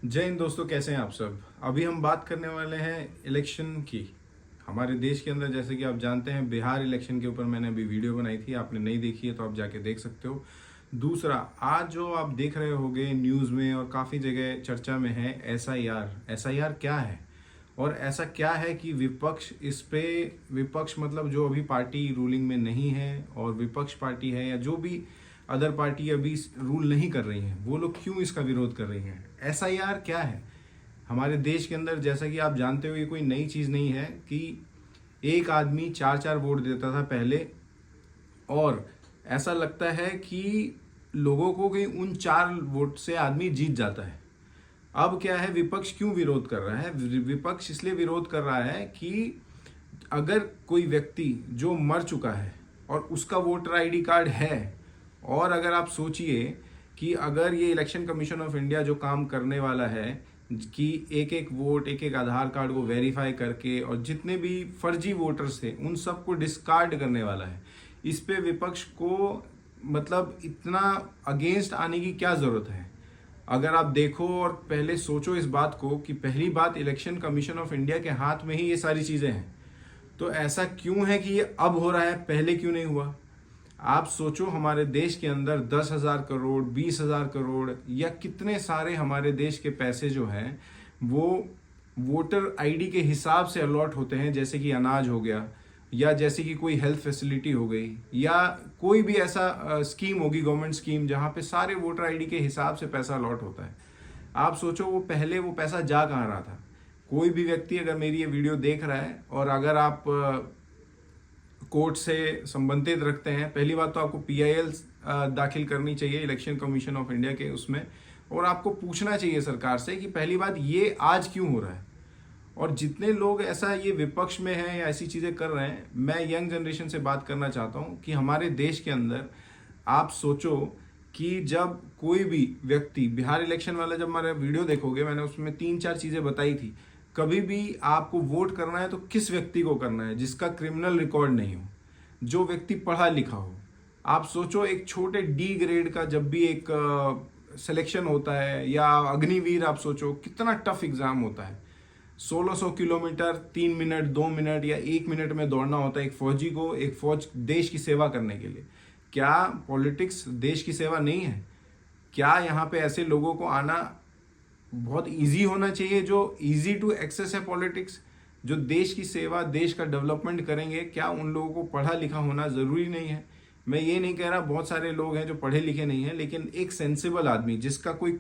जय हिंद दोस्तों, कैसे हैं आप सब। अभी हम बात करने वाले हैं इलेक्शन की। हमारे देश के अंदर जैसे कि आप जानते हैं, बिहार इलेक्शन के ऊपर मैंने अभी वीडियो बनाई थी। आपने नहीं देखी है तो आप जाके देख सकते हो। दूसरा, आज जो आप देख रहे होंगे न्यूज़ में और काफ़ी जगह चर्चा में है, एसआईआर क्या है और ऐसा क्या है कि विपक्ष इस पे, विपक्ष मतलब जो अभी पार्टी रूलिंग में नहीं है और विपक्ष पार्टी है या जो भी अदर पार्टी अभी रूल नहीं कर रही हैं, वो लोग क्यों इसका विरोध कर रही हैं। एसआईआर क्या है हमारे देश के अंदर? जैसा कि आप जानते हो, ये कोई नई चीज़ नहीं है कि एक आदमी चार चार वोट देता था पहले, और ऐसा लगता है कि लोगों को कि उन चार वोट से आदमी जीत जाता है। अब क्या है, विपक्ष क्यों विरोध कर रहा है? विपक्ष इसलिए विरोध कर रहा है कि अगर कोई व्यक्ति जो मर चुका है और उसका वोटर आईडी कार्ड है, और अगर आप सोचिए कि अगर ये इलेक्शन कमीशन ऑफ इंडिया जो काम करने वाला है कि एक एक वोट, एक एक आधार कार्ड को वेरीफाई करके और जितने भी फर्जी वोटर्स थे उन सबको डिस्कार्ड करने वाला है, इस पे विपक्ष को मतलब इतना अगेंस्ट आने की क्या ज़रूरत है? अगर आप देखो और पहले सोचो इस बात को कि पहली बात, इलेक्शन कमीशन ऑफ इंडिया के हाथ में ही ये सारी चीज़ें हैं, तो ऐसा क्यों है कि ये अब हो रहा है, पहले क्यों नहीं हुआ? आप सोचो, हमारे देश के अंदर 10,000 करोड़, 20,000 करोड़ या कितने सारे हमारे देश के पैसे जो हैं वो वोटर आईडी के हिसाब से अलॉट होते हैं, जैसे कि अनाज हो गया या जैसे कि कोई हेल्थ फैसिलिटी हो गई या कोई भी ऐसा स्कीम होगी, गवर्नमेंट स्कीम, जहाँ पे सारे वोटर आईडी के हिसाब से पैसा अलॉट होता है। आप सोचो वो पहले वो पैसा जा कहाँ रहा था? कोई भी व्यक्ति अगर मेरी ये वीडियो देख रहा है और अगर आप कोर्ट से संबंधित रखते हैं, पहली बात तो आपको पीआईएल दाखिल करनी चाहिए इलेक्शन कमीशन ऑफ इंडिया के उसमें, और आपको पूछना चाहिए सरकार से कि पहली बात ये आज क्यों हो रहा है। और जितने लोग ऐसा ये विपक्ष में हैं या ऐसी चीज़ें कर रहे हैं, मैं यंग जनरेशन से बात करना चाहता हूँ कि हमारे देश के अंदर आप सोचो कि जब कोई भी व्यक्ति, बिहार इलेक्शन वाला जब हमारा वीडियो देखोगे, मैंने उसमें 3-4 चीज़ें बताई थी। कभी भी आपको वोट करना है तो किस व्यक्ति को करना है? जिसका क्रिमिनल रिकॉर्ड नहीं हो, जो व्यक्ति पढ़ा लिखा हो। आप सोचो, एक छोटे डी ग्रेड का जब भी एक सिलेक्शन होता है, या अग्निवीर, आप सोचो कितना टफ एग्जाम होता है। 1600 किलोमीटर 3 मिनट, 2 मिनट या 1 मिनट में दौड़ना होता है एक फौजी को, एक फौज देश की सेवा करने के लिए। क्या पॉलिटिक्स देश की सेवा नहीं है? क्या यहाँ पे ऐसे लोगों को आना बहुत इजी होना चाहिए, जो इजी टू एक्सेस है पॉलिटिक्स, जो देश की सेवा, देश का डेवलपमेंट करेंगे? क्या उन लोगों को पढ़ा लिखा होना ज़रूरी नहीं है? मैं ये नहीं कह रहा बहुत सारे लोग हैं जो पढ़े लिखे नहीं हैं, लेकिन एक सेंसिबल आदमी जिसका कोई